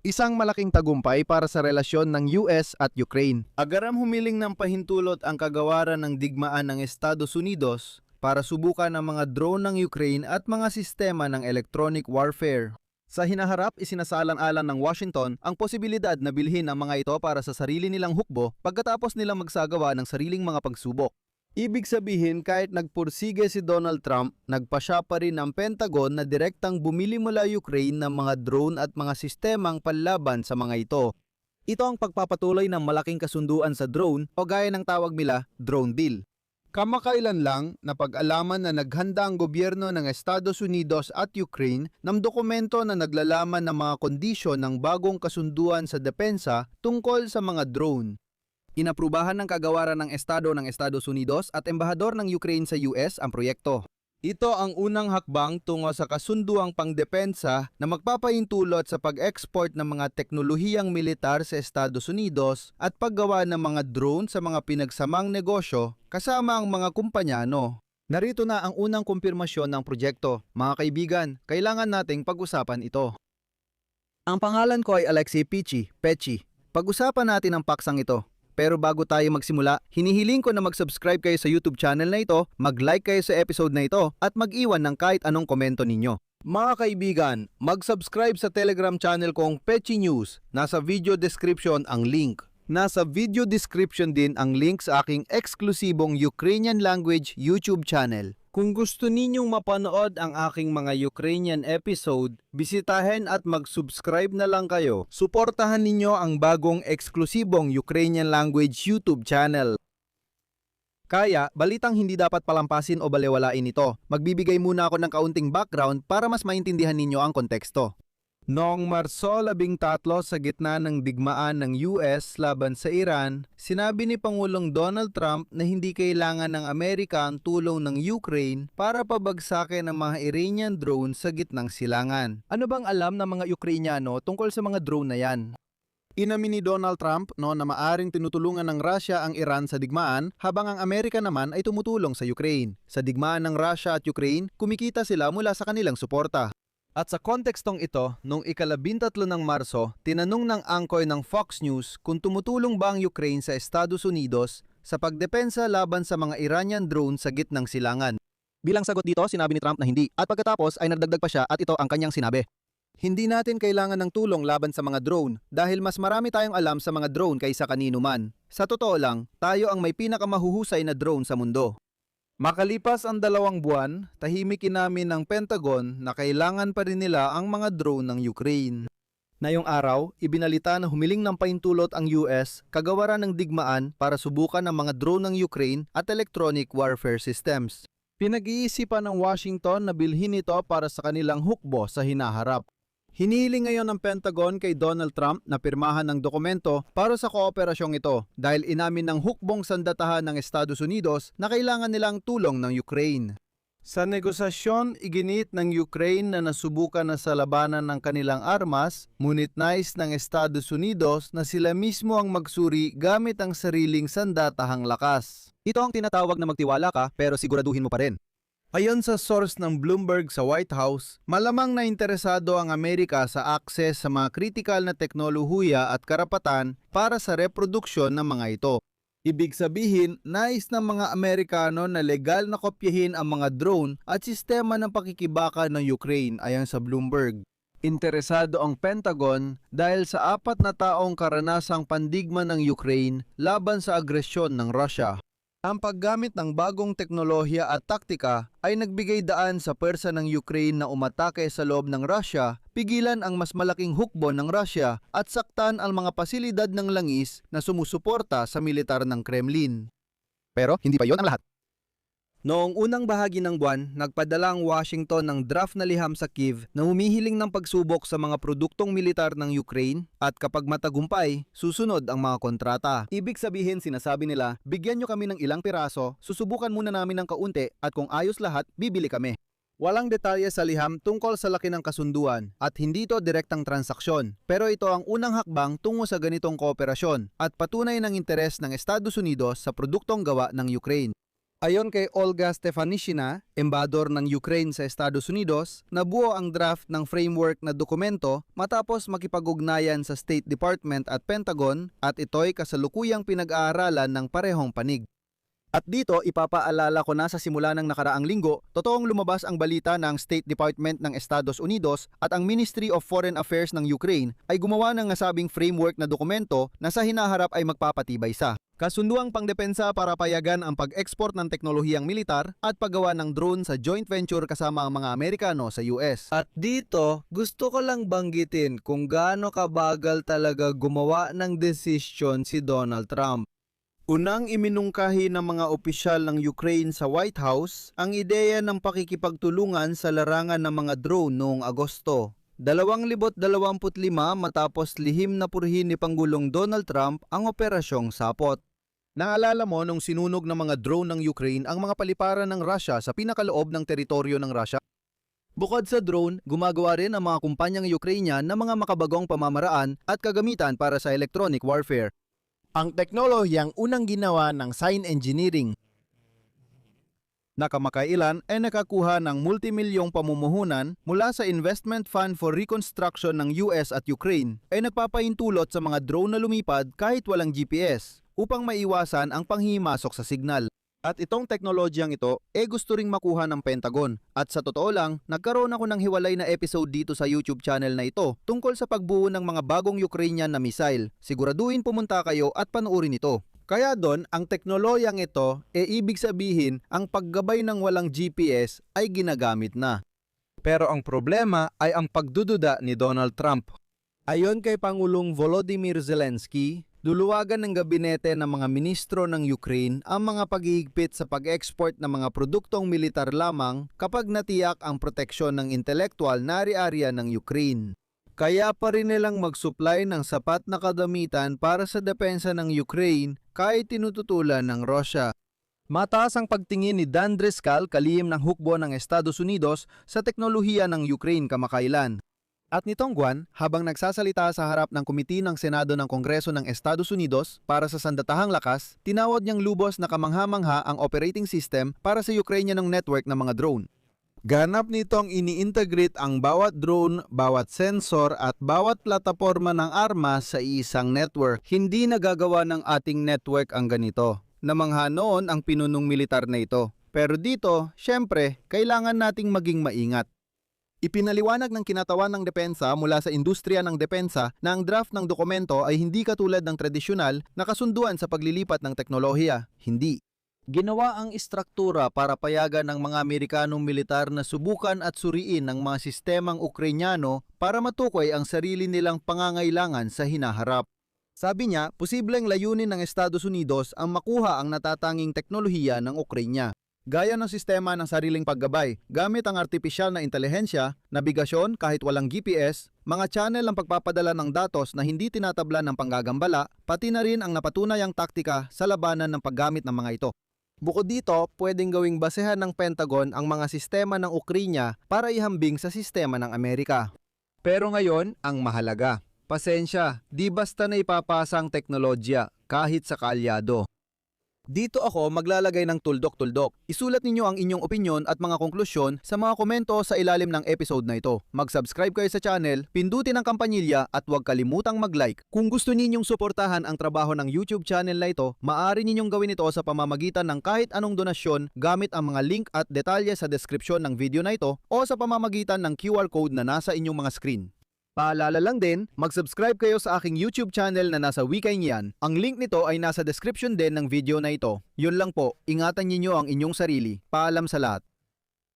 Isang malaking tagumpay para sa relasyon ng US at Ukraine. Agaram humiling ng pahintulot ang kagawaran ng digmaan ng Estados Unidos para subukan ang mga drone ng Ukraine at mga sistema ng electronic warfare. Sa hinaharap, isinasalang-alang ng Washington ang posibilidad na bilhin ang mga ito para sa sarili nilang hukbo pagkatapos nilang magsagawa ng sariling mga pagsubok. Ibig sabihin, kahit nagpursige si Donald Trump, nagpasya pa rin ang Pentagon na direktang bumili mula Ukraine ng mga drone at mga sistemang panlaban sa mga ito. Ito ang pagpapatuloy ng malaking kasunduan sa drone o gaya ng tawag nila, drone deal. Kamakailan lang na pag-alaman na naghanda ang gobyerno ng Estados Unidos at Ukraine ng dokumento na naglalaman ng mga kondisyon ng bagong kasunduan sa depensa tungkol sa mga drone. Inaprubahan ng kagawaran ng Estado ng Estados Unidos at embahador ng Ukraine sa US ang proyekto. Ito ang unang hakbang tungo sa kasunduang pangdepensa na magpapahintulot sa pag-export ng mga teknolohiyang militar sa Estados Unidos at paggawa ng mga drone sa mga pinagsamang negosyo kasama ang mga kumpanyano. Narito na ang unang kumpirmasyon ng proyekto. Mga kaibigan, kailangan nating pag-usapan ito. Ang pangalan ko ay Alexei Pechi. Pag-usapan natin ang paksang ito. Pero bago tayo magsimula, hinihiling ko na mag-subscribe kayo sa YouTube channel na ito, mag-like kayo sa episode na ito, at mag-iwan ng kahit anong komento ninyo. Mga kaibigan, mag-subscribe sa Telegram channel kong Pechi News. Nasa video description ang link. Nasa video description din ang link sa aking eksklusibong Ukrainian language YouTube channel. Kung gusto ninyong mapanood ang aking mga Ukrainian episode, bisitahin at mag-subscribe na lang kayo. Suportahan ninyo ang bagong eksklusibong Ukrainian language YouTube channel. Kaya, balitang hindi dapat palampasin o balewalain ito. Magbibigay muna ako ng kaunting background para mas maintindihan ninyo ang konteksto. Noong Marso 13 sa gitna ng digmaan ng US laban sa Iran, sinabi ni Pangulong Donald Trump na hindi kailangan ng Amerika ang tulong ng Ukraine para pabagsakin ang mga Iranian drone sa gitnang silangan. Ano bang alam ng mga Ukrainyano tungkol sa mga drone na yan? Inamin ni Donald Trump na maaring tinutulungan ng Russia ang Iran sa digmaan habang ang Amerika naman ay tumutulong sa Ukraine. Sa digmaan ng Russia at Ukraine, kumikita sila mula sa kanilang suporta. At sa kontekstong ito, noong ika-13 ng Marso, tinanong ng angkor ng Fox News kung tumutulong ba ang Ukraine sa Estados Unidos sa pagdepensa laban sa mga Iranian drone sa gitnang silangan. Bilang sagot dito, sinabi ni Trump na hindi, at pagkatapos ay nagdagdag pa siya at ito ang kanyang sinabi. Hindi natin kailangan ng tulong laban sa mga drone dahil mas marami tayong alam sa mga drone kaysa kanino man. Sa totoo lang, tayo ang may pinakamahuhusay na drone sa mundo. Makalipas ang 2 buwan, tahimik inamin ng Pentagon na kailangan pa rin nila ang mga drone ng Ukraine. Ngayong araw, ibinalita na humiling ng pahintulot ang US kagawaran ng digmaan para subukan ang mga drone ng Ukraine at electronic warfare systems. Pinag-iisipan ng Washington na bilhin ito para sa kanilang hukbo sa hinaharap. Hinihiling ngayon ng Pentagon kay Donald Trump na pirmahan ng dokumento para sa kooperasyong ito dahil inamin ng hukbong sandatahan ng Estados Unidos na kailangan nilang tulong ng Ukraine. Sa negosasyon, iginit ng Ukraine na nasubukan na sa labanan ng kanilang armas, ngunit nais ng Estados Unidos na sila mismo ang magsuri gamit ang sariling sandatahang lakas. Ito ang tinatawag na magtiwala ka pero siguraduhin mo pa rin. Ayon sa source ng Bloomberg sa White House, malamang na interesado ang Amerika sa akses sa mga kritikal na teknolohiya at karapatan para sa reproduksyon ng mga ito. Ibig sabihin, nais ng mga Amerikano na legal na kopyahin ang mga drone at sistema ng pakikibaka ng Ukraine ayon sa Bloomberg. Interesado ang Pentagon dahil sa 4 na taong karanasang pandigma ng Ukraine laban sa agresyon ng Russia. Ang paggamit ng bagong teknolohiya at taktika ay nagbigay daan sa pwersa ng Ukraine na umatake sa loob ng Russia, pigilan ang mas malaking hukbo ng Russia at saktan ang mga pasilidad ng langis na sumusuporta sa militar ng Kremlin. Pero hindi pa yon ang lahat. Noong unang bahagi ng buwan, nagpadala ang Washington ng draft na liham sa Kyiv na humihiling ng pagsubok sa mga produktong militar ng Ukraine at kapag matagumpay, susunod ang mga kontrata. Ibig sabihin, sinasabi nila, bigyan nyo kami ng ilang piraso, susubukan muna namin ng kaunti at kung ayos lahat, bibili kami. Walang detalye sa liham tungkol sa laki ng kasunduan at hindi ito direktang transaksyon. Pero ito ang unang hakbang tungo sa ganitong kooperasyon at patunay ng interes ng Estados Unidos sa produktong gawa ng Ukraine. Ayon kay Olga Stefanishina, embador ng Ukraine sa Estados Unidos, nabuo ang draft ng framework na dokumento matapos makipag-ugnayan sa State Department at Pentagon at ito'y kasalukuyang pinag-aaralan ng parehong panig. At dito, ipapaalala ko na sa simula ng nakaraang linggo, totoong lumabas ang balita ng State Department ng Estados Unidos at ang Ministry of Foreign Affairs ng Ukraine ay gumawa ng nasabing framework na dokumento na sa hinaharap ay magpapatibay sa kasunduang pangdepensa para payagan ang pag-export ng teknolohiyang militar at paggawa ng drone sa joint venture kasama ang mga Amerikano sa US. At dito, gusto ko lang banggitin kung gaano kabagal talaga gumawa ng desisyon si Donald Trump. Unang iminungkahi ng mga opisyal ng Ukraine sa White House ang ideya ng pakikipagtulungan sa larangan ng mga drone noong Agosto. 2025 matapos lihim na purihin ni Pangulong Donald Trump ang operasyong Sapot. Naalala mo nung sinunog ng mga drone ng Ukraine ang mga paliparan ng Russia sa pinakaloob ng teritoryo ng Russia? Bukod sa drone, gumagawa rin ang mga kumpanyang Ukrainian ng mga makabagong pamamaraan at kagamitan para sa electronic warfare. Ang teknolohiyang unang ginawa ng sign engineering na kamakailan ay nakakuha ng multimilyong pamumuhunan mula sa Investment Fund for Reconstruction ng US at Ukraine ay nagpapahintulot sa mga drone na lumipad kahit walang GPS upang maiwasan ang panghihimasok sa signal. At itong teknolohiyang ito gusto ring makuha ng Pentagon. At sa totoo lang, nagkaroon ako ng hiwalay na episode dito sa YouTube channel na ito tungkol sa pagbuo ng mga bagong Ukrainian na missile. Siguraduhin pumunta kayo at panoorin ito. Kaya doon, ang teknolohiyang ito ibig sabihin ang paggabay ng walang GPS ay ginagamit na. Pero ang problema ay ang pagdududa ni Donald Trump. Ayon kay Pangulong Volodymyr Zelensky, duluwagan ng gabinete ng mga ministro ng Ukraine ang mga paghihigpit sa pag-export ng mga produktong militar lamang kapag natiyak ang proteksyon ng intelektual na ari-ariya ng Ukraine. Kaya pa rin nilang mag-supply ng sapat na kadamitan para sa depensa ng Ukraine kahit tinututulan ng Russia. Mataas ang pagtingin ni Dan Driscoll, kalihim ng hukbo ng Estados Unidos sa teknolohiya ng Ukraine kamakailan. At nitong buwan, habang nagsasalita sa harap ng komite ng Senado ng Kongreso ng Estados Unidos para sa sandatahang lakas, tinawag niyang lubos na kamangha-mangha ang operating system para sa Ukrainianong network ng mga drone. Ganap nitong ini-integrate ang bawat drone, bawat sensor at bawat plataporma ng armas sa isang network. Hindi nagagawa ng ating network ang ganito. Namangha noon ang pinunong militar na ito. Pero dito, syempre, kailangan nating maging maingat. Ipinaliwanag ng kinatawan ng depensa mula sa industriya ng depensa na ang draft ng dokumento ay hindi katulad ng tradisyonal na kasunduan sa paglilipat ng teknolohiya. Hindi. Ginawa ang istruktura para payagan ng mga Amerikanong militar na subukan at suriin ng mga sistemang Ukrainyano para matukoy ang sarili nilang pangangailangan sa hinaharap. Sabi niya, posibleng layunin ng Estados Unidos ang makuha ang natatanging teknolohiya ng Ukrainya. Gaya ng sistema ng sariling paggabay, gamit ang artipisyal na intelihensya, nabigasyon kahit walang GPS, mga channel ang pagpapadala ng datos na hindi tinatablan ng panggagambala, pati na rin ang napatunayang taktika sa labanan ng paggamit ng mga ito. Bukod dito, pwedeng gawing basehan ng Pentagon ang mga sistema ng Ukrainya para ihambing sa sistema ng Amerika. Pero ngayon, ang mahalaga. Pasensya, di basta na ipapasa ang teknolohiya kahit sa kaalyado. Dito ako maglalagay ng tuldok-tuldok. Isulat ninyo ang inyong opinyon at mga konklusyon sa mga komento sa ilalim ng episode na ito. Mag-subscribe kayo sa channel, pindutin ang kampanilya at huwag kalimutang mag-like. Kung gusto ninyong suportahan ang trabaho ng YouTube channel na ito, maaari ninyong gawin ito sa pamamagitan ng kahit anong donasyon gamit ang mga link at detalye sa description ng video na ito o sa pamamagitan ng QR code na nasa inyong mga screen. Paalala lang din, mag-subscribe kayo sa aking YouTube channel na nasa Wikay Niyan. Ang link nito ay nasa description din ng video na ito. Yun lang po, ingatan niyo ang inyong sarili. Paalam sa lahat.